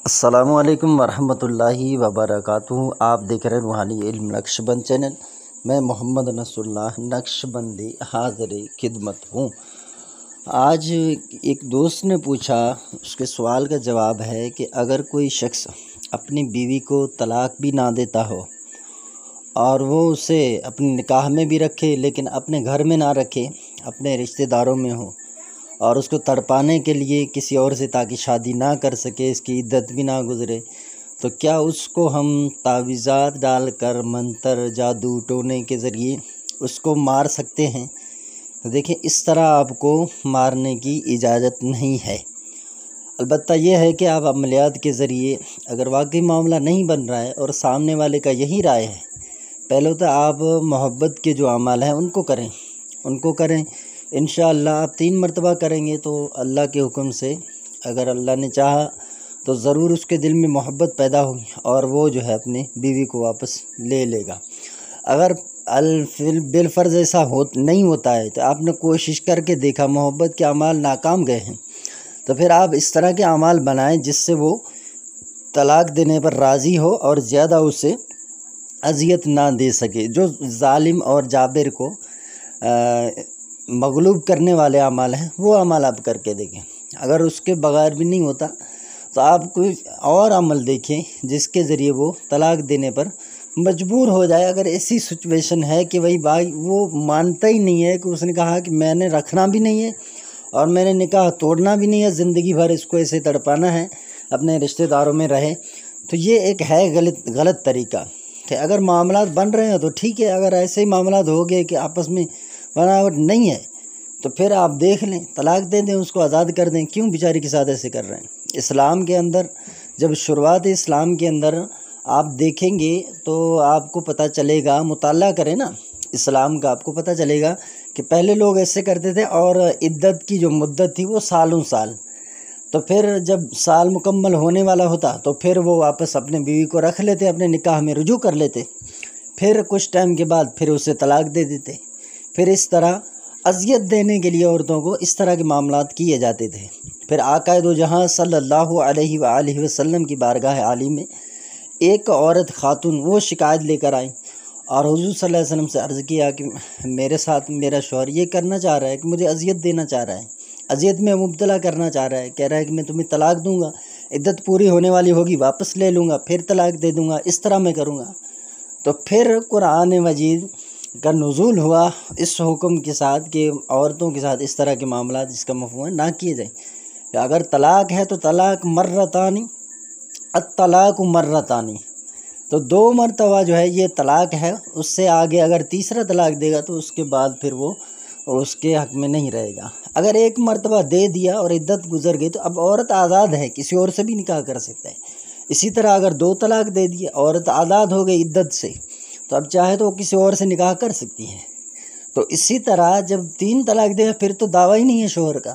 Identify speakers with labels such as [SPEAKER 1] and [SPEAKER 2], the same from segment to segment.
[SPEAKER 1] السلام علیکم ورحمۃ اللہ وبرکاتہ۔ آپ دیکھ رہے ہیں روحانی علم نقش بند چینل۔ میں محمد نصر اللہ نقش بندی حاضر خدمت ہوں۔ آج ایک دوست نے پوچھا، اس کے سوال کا جواب ہے کہ اگر کوئی شخص اپنی بیوی کو طلاق بھی نہ دیتا ہو اور وہ اسے اپنے نکاح میں بھی رکھے لیکن اپنے گھر میں نہ رکھے، اپنے رشتہ داروں میں ہو، اور اس کو تڑپانے کے لیے کسی اور سے تاکہ شادی نہ کر سکے، اس کی عدت بھی نہ گزرے، تو کیا اس کو ہم تعویذات ڈال کر منتر جادو ٹونے کے ذریعے اس کو مار سکتے ہیں؟ تو دیکھیں، اس طرح آپ کو مارنے کی اجازت نہیں ہے۔ البتہ یہ ہے کہ آپ عملیات کے ذریعے اگر واقعی معاملہ نہیں بن رہا ہے اور سامنے والے کا یہی رائے ہے، پہلے تو آپ محبت کے جو اعمال ہیں ان کو کریں۔ انشاءاللہ آپ 3 مرتبہ کریں گے تو اللہ کے حکم سے، اگر اللہ نے چاہا تو ضرور اس کے دل میں محبت پیدا ہوگی اور وہ جو ہے اپنی بیوی کو واپس لے لے گا۔ اگر بالفرض ایسا نہیں ہوتا ہے تو آپ نے کوشش کر کے دیکھا، محبت کے اعمال ناکام گئے ہیں، تو پھر آپ اس طرح کے اعمال بنائیں جس سے وہ طلاق دینے پر راضی ہو اور زیادہ اسے اذیت نہ دے سکے۔ جو ظالم اور جابر کو مغلوب کرنے والے اعمال ہیں وہ اعمال آپ کر کے دیکھیں۔ اگر اس کے بغیر بھی نہیں ہوتا تو آپ کوئی اور عمل دیکھیں جس کے ذریعے وہ طلاق دینے پر مجبور ہو جائے۔ اگر ایسی سچویشن ہے کہ بھائی وہ مانتا ہی نہیں ہے، کہ اس نے کہا کہ میں نے رکھنا بھی نہیں ہے اور میں نے نکاح توڑنا بھی نہیں ہے، زندگی بھر اس کو ایسے تڑپانا ہے، اپنے رشتہ داروں میں رہے، تو یہ ایک ہے غلط طریقہ۔ کہ اگر معاملات بن رہے ہیں تو ٹھیک ہے، اگر ایسے ہی معاملات ہو گئے کہ آپس میں بناوٹ نہیں ہے تو پھر آپ دیکھ لیں، طلاق دے دیں، اس کو آزاد کر دیں۔ کیوں بیچاری کے ساتھ ایسے کر رہے ہیں؟ اسلام کے اندر جب شروعات اسلام کے اندر آپ دیکھیں گے تو آپ کو پتہ چلے گا، مطالعہ کریں نا اسلام کا، آپ کو پتہ چلے گا کہ پہلے لوگ ایسے کرتے تھے اور عدت کی جو مدت تھی وہ سالوں سال، تو پھر جب سال مکمل ہونے والا ہوتا تو پھر وہ واپس اپنے بیوی کو رکھ لیتے، اپنے نکاح میں رجوع کر لیتے، پھر کچھ ٹائم کے بعد پھر اسے طلاق دے دیتے۔ پھر اس طرح اذیت دینے کے لیے عورتوں کو اس طرح کے معاملات کیے جاتے تھے۔ پھر آقا دو جہاں صلی اللہ علیہ وآلہ وسلم کی بارگاہ عالی میں ایک عورت خاتون وہ شکایت لے کر آئیں اور حضور صلی اللہ علیہ وسلم سے عرض کیا کہ میرے ساتھ میرا شوہر یہ کرنا چاہ رہا ہے کہ مجھے اذیت دینا چاہ رہا ہے، اذیت میں مبتلا کرنا چاہ رہا ہے، کہہ رہا ہے کہ میں تمہیں طلاق دوں گا، عدت پوری ہونے والی ہوگی واپس لے لوں گا، پھر طلاق دے دوں گا، اس طرح میں کروں گا۔ تو پھر قرآن مجید کا نزول ہوا اس حکم کے ساتھ کہ عورتوں کے ساتھ اس طرح کے معاملات، جس کا مفہوم ہے، نہ کیے جائیں۔ کہ اگر طلاق ہے تو طلاق مرتانی، الطلاق مرتانی، تو 2 مرتبہ جو ہے یہ طلاق ہے، اس سے آگے اگر تیسرا طلاق دے گا تو اس کے بعد پھر وہ اس کے حق میں نہیں رہے گا۔ اگر 1 مرتبہ دے دیا اور عدت گزر گئی تو اب عورت آزاد ہے، کسی اور سے بھی نکاح کر سکتا ہے۔ اسی طرح اگر 2 طلاق دے دیے، عورت آزاد ہو گئی عدت سے، تو اب چاہے تو وہ کسی اور سے نکاح کر سکتی ہے۔ تو اسی طرح جب 3 طلاق دے پھر تو دعویٰ ہی نہیں ہے شوہر کا۔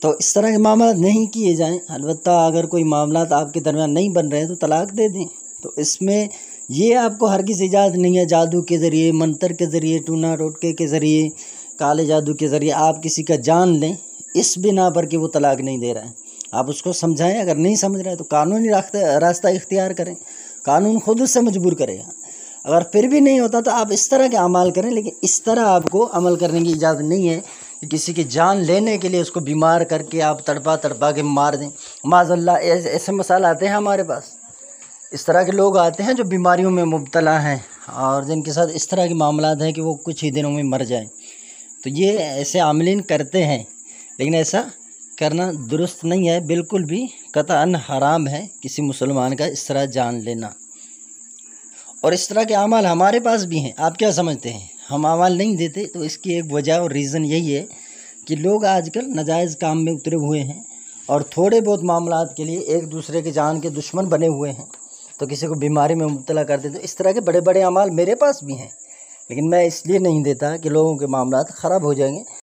[SPEAKER 1] تو اس طرح کے معاملات نہیں کیے جائیں۔ البتہ اگر کوئی معاملات آپ کے درمیان نہیں بن رہے ہیں تو طلاق دے دیں۔ تو اس میں یہ آپ کو ہرگز اجازت نہیں ہے جادو کے ذریعے، منتر کے ذریعے، ٹونا ٹوٹکے کے ذریعے، کالے جادو کے ذریعے آپ کسی کا جان لیں اس بنا پر کہ وہ طلاق نہیں دے رہا ہے۔ آپ اس کو سمجھائیں، اگر نہیں سمجھ رہا ہے تو قانونی راستہ اختیار کریں، قانون خود اس سے مجبور کرے گا۔ اگر پھر بھی نہیں ہوتا تو آپ اس طرح کے اعمال کریں، لیکن اس طرح آپ کو عمل کرنے کی اجازت نہیں ہے کہ کسی کی جان لینے کے لیے اس کو بیمار کر کے آپ تڑپا کے مار دیں۔ معاذ اللہ ایسے مسائل آتے ہیں ہمارے پاس، اس طرح کے لوگ آتے ہیں جو بیماریوں میں مبتلا ہیں اور جن کے ساتھ اس طرح کے معاملات ہیں کہ وہ کچھ ہی دنوں میں مر جائیں۔ تو یہ ایسے عاملین کرتے ہیں، لیکن ایسا کرنا درست نہیں ہے، بالکل بھی قطعاً حرام ہے کسی مسلمان کا اس طرح جان لینا۔ اور اس طرح کے اعمال ہمارے پاس بھی ہیں۔ آپ کیا سمجھتے ہیں ہم اعمال نہیں دیتے؟ تو اس کی ایک وجہ اور ریزن یہی ہے کہ لوگ آج کل ناجائز کام میں اترے ہوئے ہیں اور تھوڑے بہت معاملات کے لیے ایک دوسرے کے جان کے دشمن بنے ہوئے ہیں، تو کسی کو بیماری میں مبتلا کر دیتے۔ اس طرح کے بڑے بڑے اعمال میرے پاس بھی ہیں، لیکن میں اس لیے نہیں دیتا کہ لوگوں کے معاملات خراب ہو جائیں گے۔